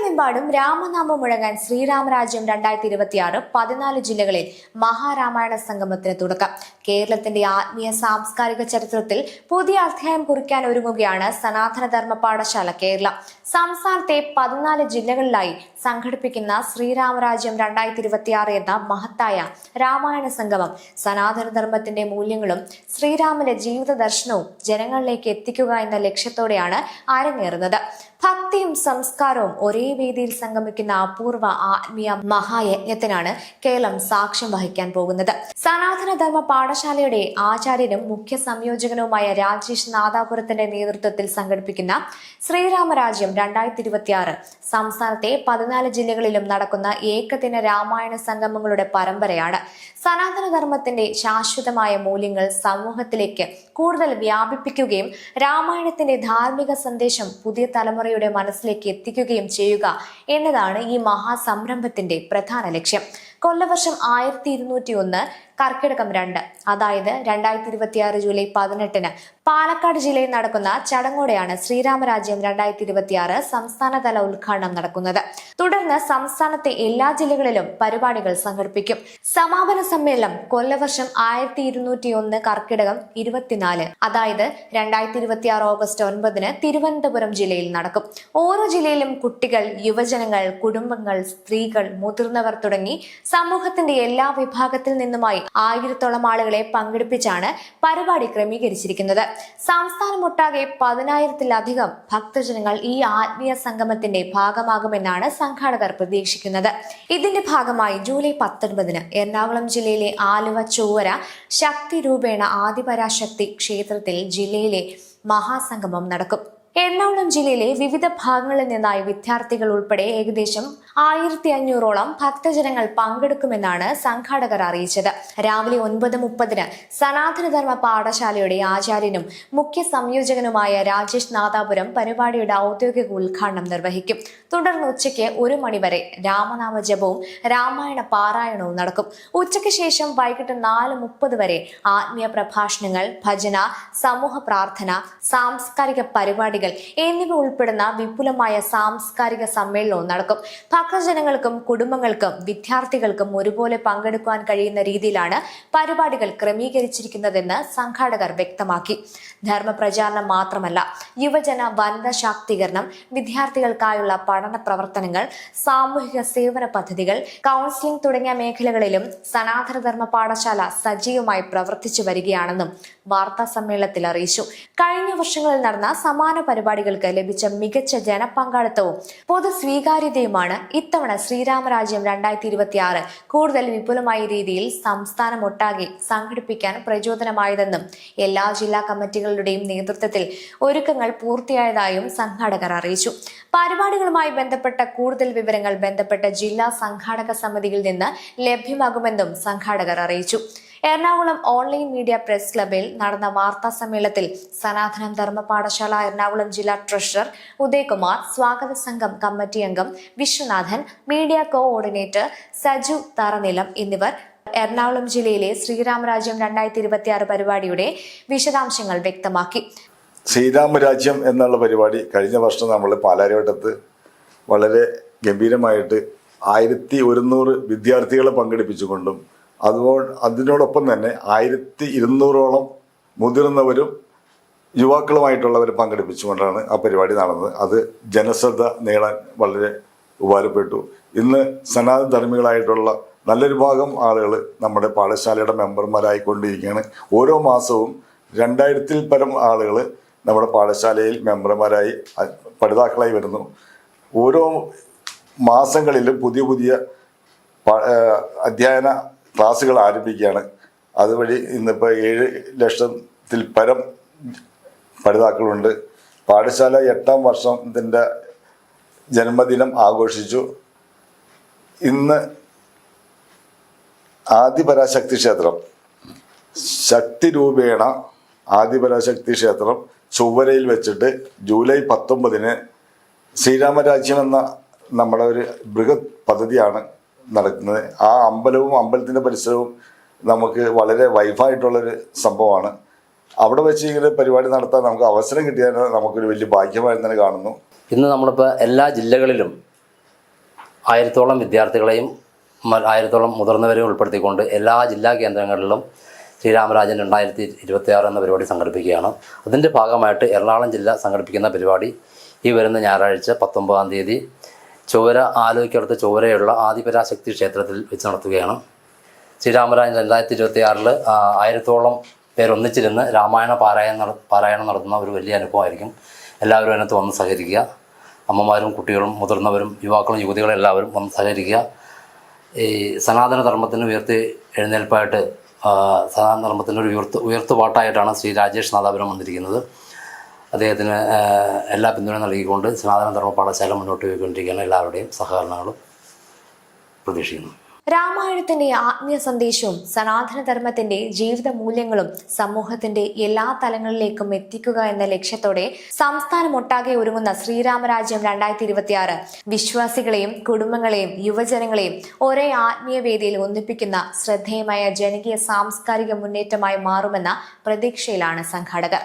കേരളമെമ്പാടും രാമനാമം മുഴങ്ങാൻ ശ്രീരാമരാജ്യം 2026 14 ജില്ലകളിൽ മഹാരാമായണ സംഗമത്തിന് തുടക്കം. കേരളത്തിന്റെ ആത്മീയ സാംസ്കാരിക ചരിത്രത്തിൽ പുതിയ അധ്യായം കുറിക്കാൻ ഒരുങ്ങുകയാണ് സനാതനധർമ്മ പാഠശാല കേരളം. സംസ്ഥാനത്തെ 14 ജില്ലകളിലായി സംഘടിപ്പിക്കുന്ന ശ്രീരാമരാജ്യം 2026 എന്ന മഹത്തായ രാമായണ സംഗമം സനാതനധർമ്മത്തിന്റെ മൂല്യങ്ങളും ശ്രീരാമന്റെ ജീവിത ദർശനവും ജനങ്ങളിലേക്ക് എത്തിക്കുക എന്ന ലക്ഷ്യത്തോടെയാണ് അരങ്ങേറുന്നത്. ഭക്തിയും സംസ്കാരവും ഒരേ വേദിയിൽ സംഗമിക്കുന്ന അപൂർവ ആത്മീയ മഹായജ്ഞത്തിനാണ് കേരളം സാക്ഷ്യം വഹിക്കാൻ പോകുന്നത്. സനാതനധർമ്മ പാഠശാലയുടെ ആചാര്യനും മുഖ്യ സംയോജകനുമായ രാജേഷ് നാദാപുരത്തിന്റെ നേതൃത്വത്തിൽ സംഘടിപ്പിക്കുന്ന ശ്രീരാമരാജ്യം 2026 സംസ്ഥാനത്തെ 14 ജില്ലകളിലും നടക്കുന്ന ഏകദിന രാമായണ സംഗമങ്ങളുടെ പരമ്പരയാണ്. സനാതനധർമ്മത്തിന്റെ ശാശ്വതമായ മൂല്യങ്ങൾ സമൂഹത്തിലേക്ക് കൂടുതൽ വ്യാപിപ്പിക്കുകയും രാമായണത്തിന്റെ ധാർമ്മിക സന്ദേശം പുതിയ തലമുറയുടെ മനസ്സിലേക്ക് എത്തിക്കുകയും ചെയ്യുക എന്നതാണ് ഈ മഹാസംരംഭത്തിന്റെ പ്രധാന ലക്ഷ്യം. കൊല്ലവർഷം 1201 കർക്കിടകം 2, അതായത് 2026 ജൂലൈ 18 പാലക്കാട് ജില്ലയിൽ നടക്കുന്ന ചടങ്ങോടെയാണ് ശ്രീരാമരാജ്യം 2026 സംസ്ഥാനതല ഉദ്ഘാടനം നടക്കുന്നത്. തുടർന്ന് സംസ്ഥാനത്തെ എല്ലാ ജില്ലകളിലും പരിപാടികൾ സംഘടിപ്പിക്കും. സമാപന സമ്മേളനം കൊല്ലവർഷം 1201 കർക്കിടകം 24, അതായത് 2026 ഓഗസ്റ്റ് 9 തിരുവനന്തപുരം ജില്ലയിൽ നടക്കും. ഓരോ ജില്ലയിലും കുട്ടികൾ, യുവജനങ്ങൾ, കുടുംബങ്ങൾ, സ്ത്രീകൾ, മുതിർന്നവർ തുടങ്ങി സമൂഹത്തിന്റെ എല്ലാ വിഭാഗത്തിൽ നിന്നുമായി 1000-ഓളം ആളുകളെ പങ്കെടുപ്പിച്ചാണ് പരിപാടി ക്രമീകരിച്ചിരിക്കുന്നത്. സംസ്ഥാനമൊട്ടാകെ 10,000-ത്തിലധികം ഭക്തജനങ്ങൾ ഈ ആത്മീയ സംഗമത്തിന്റെ ഭാഗമാകുമെന്നാണ് സംഘാടകർ പ്രതീക്ഷിക്കുന്നത്. ഇതിന്റെ ഭാഗമായി ജൂലൈ 19 എറണാകുളം ജില്ലയിലെ ആലുവ ചൊവ്വര ശക്തി രൂപേണ ആദിപരാശക്തി ക്ഷേത്രത്തിൽ ജില്ലയിലെ മഹാസംഗമം നടക്കും. എറണാകുളം ജില്ലയിലെ വിവിധ ഭാഗങ്ങളിൽ നിന്നായി വിദ്യാർത്ഥികൾ ഉൾപ്പെടെ ഏകദേശം 1500-ഓളം ഭക്തജനങ്ങൾ പങ്കെടുക്കുമെന്നാണ് സംഘാടകർ അറിയിച്ചത്. രാവിലെ 9:30 സനാതനധർമ്മ പാഠശാലയുടെ ആചാര്യനും മുഖ്യ സംയോജകനുമായ രാജേഷ് നാദാപുരം പരിപാടിയുടെ ഔദ്യോഗിക ഉദ്ഘാടനം നിർവഹിക്കും. തുടർന്ന് ഉച്ചയ്ക്ക് 1 മണിവരെ രാമനാമ ജപവും രാമായണ പാരായണവും നടക്കും. ഉച്ചയ്ക്ക് ശേഷം വൈകിട്ട് 4:30 വരെ ആത്മീയ പ്രഭാഷണങ്ങൾ, ഭജന, സമൂഹ പ്രാർത്ഥന, സാംസ്കാരിക പരിപാടികൾ എന്നിവ ഉൾപ്പെടുന്ന വിപുലമായ സാംസ്കാരിക സമ്മേളനവും നടക്കും. ഭക്തജനങ്ങൾക്കും കുടുംബങ്ങൾക്കും വിദ്യാർത്ഥികൾക്കും ഒരുപോലെ പങ്കെടുക്കാൻ കഴിയുന്ന രീതിയിലാണ് പരിപാടികൾ ക്രമീകരിച്ചിരിക്കുന്നതെന്ന് സംഘാടകർ വ്യക്തമാക്കി. ധർമ്മപ്രചാരണം മാത്രമല്ല, യുവജന വനിതാ ശാക്തീകരണം, വിദ്യാർത്ഥികൾക്കായുള്ള പഠന പ്രവർത്തനങ്ങൾ, സാമൂഹിക സേവന പദ്ധതികൾ, കൗൺസിലിംഗ് തുടങ്ങിയ മേഖലകളിലും സനാതനധർമ്മ പാഠശാല സജീവമായി പ്രവർത്തിച്ചു വരികയാണെന്നും വാർത്താ സമ്മേളനത്തിൽ അറിയിച്ചു. കഴിഞ്ഞ വർഷങ്ങളിൽ നടന്ന സമാന പരിപാടികൾക്ക് ലഭിച്ച മികച്ച ജനപങ്കാളിത്തവും പൊതു സ്വീകാര്യതയുമാണ് ഇത്തവണ ശ്രീരാമരാജ്യം 2026 കൂടുതൽ വിപുലമായ രീതിയിൽ സംസ്ഥാനമൊട്ടാകെ സംഘടിപ്പിക്കാൻ പ്രചോദനമായതെന്നും എല്ലാ ജില്ലാ കമ്മിറ്റികളുടെയും നേതൃത്വത്തിൽ ഒരുക്കങ്ങൾ പൂർത്തിയായതായും സംഘാടകർ അറിയിച്ചു. പരിപാടികളുമായി ബന്ധപ്പെട്ട കൂടുതൽ വിവരങ്ങൾ ബന്ധപ്പെട്ട ജില്ലാ സംഘാടക സമിതിയിൽ നിന്ന് ലഭ്യമാകുമെന്നും സംഘാടകർ അറിയിച്ചു. എറണാകുളം ഓൺലൈൻ മീഡിയ പ്രസ് ക്ലബിൽ നടന്ന വാർത്താ സമ്മേളനത്തിൽ സനാതന ധർമ്മ പാഠശാല എറണാകുളം ജില്ലാ ട്രഷറർ ഉദയകുമാർ, സ്വാഗത സംഘം കമ്മിറ്റി അംഗം വിശ്വനാഥൻ, മീഡിയ കോഓർഡിനേറ്റർ സജു തറനിലം എന്നിവർ എറണാകുളം ജില്ലയിലെ ശ്രീരാമരാജ്യം 2026 പരിപാടിയുടെ വിശദാംശങ്ങൾ വ്യക്തമാക്കി. ശ്രീരാമരാജ്യം എന്നുള്ള പരിപാടി കഴിഞ്ഞ വർഷം നമ്മൾ പാലാരിവട്ടത്ത് വളരെ ഗംഭീരമായിട്ട് 1100 വിദ്യാർത്ഥികളെ പങ്കെടുപ്പിച്ചുകൊണ്ടും അതിനോടൊപ്പം തന്നെ 1200-ഓളം മുതിർന്നവരും യുവാക്കളുമായിട്ടുള്ളവരെ പങ്കെടുപ്പിച്ചുകൊണ്ടാണ് ആ പരിപാടി നടന്നത്. അത് ജനശ്രദ്ധ നേടാൻ വളരെ ഉപകാരപ്പെട്ടു. ഇന്ന് സനാതനധർമ്മികളായിട്ടുള്ള നല്ലൊരു ഭാഗം ആളുകൾ നമ്മുടെ പാഠശാലയുടെ മെമ്പർമാരായിക്കൊണ്ടിരിക്കുകയാണ്. ഓരോ മാസവും 2000-ൽ പരം ആളുകൾ നമ്മുടെ പാഠശാലയിൽ മെമ്പർമാരായി പഠിതാക്കളായി വരുന്നു. ഓരോ മാസങ്ങളിലും പുതിയ പുതിയ അധ്യയന ക്ലാസ്സുകൾ ആരംഭിക്കുകയാണ്. അതുവഴി ഇന്നിപ്പോൾ 7 ലക്ഷത്തിൽ പരം പഠിതാക്കളുണ്ട്. പാഠശാല 8ാം വർഷത്തിൻ്റെ ജന്മദിനം ആഘോഷിച്ചു. ഇന്ന് ആദിപരാശക്തി ക്ഷേത്രം ശക്തി രൂപേണ ആദിപരാശക്തി ക്ഷേത്രം ചൊവ്വരയിൽ വെച്ചിട്ട് ജൂലൈ 19 ശ്രീരാമരാജ്യം എന്ന നമ്മുടെ ഒരു ബൃഹത് പദ്ധതിയാണ് നടക്കുന്നത്. ആ അമ്പലവും അമ്പലത്തിൻ്റെ പരിസരവും നമുക്ക് വളരെ വൈഫായിട്ടുള്ളൊരു സംഭവമാണ്. അവിടെ വെച്ച് ഇങ്ങനെ പരിപാടി നടത്താൻ നമുക്ക് അവസരം കിട്ടിയാൽ നമുക്കൊരു വലിയ ഭാഗ്യമായി തന്നെ കാണുന്നു. ഇന്ന് നമ്മളിപ്പോൾ എല്ലാ ജില്ലകളിലും 1000-ഓളം വിദ്യാർത്ഥികളെയും 1000-ഓളം മുതിർന്നവരെയും ഉൾപ്പെടുത്തിക്കൊണ്ട് എല്ലാ ജില്ലാ കേന്ദ്രങ്ങളിലും ശ്രീരാമരാജ്യം 2026 എന്ന പരിപാടി സംഘടിപ്പിക്കുകയാണ്. അതിൻ്റെ ഭാഗമായിട്ട് എറണാകുളം ജില്ല സംഘടിപ്പിക്കുന്ന പരിപാടി ഈ വരുന്ന ഞായറാഴ്ച 19-ാം തീയതി ചൊവ്വര ആലുവയ്ക്കടുത്ത് ചൊവ്വരയുള്ള ആദിപരാശക്തി ക്ഷേത്രത്തിൽ വെച്ച് നടത്തുകയാണ്. ശ്രീരാമരാജ്യം 2026 1000-ഓളം പേരൊന്നിച്ചിരുന്ന് രാമായണ പാരായണം നടത്തുന്ന ഒരു വലിയ അനുഭവമായിരിക്കും. എല്ലാവരും അതിനകത്ത് വന്ന് സഹകരിക്കുക. അമ്മമാരും കുട്ടികളും മുതിർന്നവരും യുവാക്കളും യുവതികളും എല്ലാവരും വന്ന് സഹകരിക്കുക. ഈ സനാതന ധർമ്മത്തിന് എഴുന്നേൽപ്പായിട്ട് സനാതന ധർമ്മത്തിൻ്റെ ഒരു ഉയർത്തുപാട്ടായിട്ടാണ് ശ്രീ രാജേഷ് നാദാപുരം വന്നിരിക്കുന്നത്. അദ്ദേഹത്തിന് എല്ലാ പിന്തുണയും നൽകിക്കൊണ്ട് സനാതന ധർമ്മ പാഠശാല മുന്നോട്ട് പോയിക്കൊണ്ടിരിക്കുകയാണ്. എല്ലാവരുടെയും സഹകരണങ്ങളും പ്രതീക്ഷിക്കുന്നു. രാമായണത്തിന്റെ ആത്മീയ സന്ദേശവും സനാതനധർമ്മത്തിന്റെ ജീവിത മൂല്യങ്ങളും സമൂഹത്തിന്റെ എല്ലാ തലങ്ങളിലേക്കും എത്തിക്കുക എന്ന ലക്ഷ്യത്തോടെ സംസ്ഥാനമൊട്ടാകെ ഒരുങ്ങുന്ന ശ്രീരാമരാജ്യം 2026 വിശ്വാസികളെയും കുടുംബങ്ങളെയും യുവജനങ്ങളെയും ഒരേ ആത്മീയ വേദിയിൽ ഒന്നിപ്പിക്കുന്ന ശ്രദ്ധേയമായ ജനകീയ സാംസ്കാരിക മുന്നേറ്റമായി മാറുമെന്ന പ്രതീക്ഷയിലാണ് സംഘാടകർ.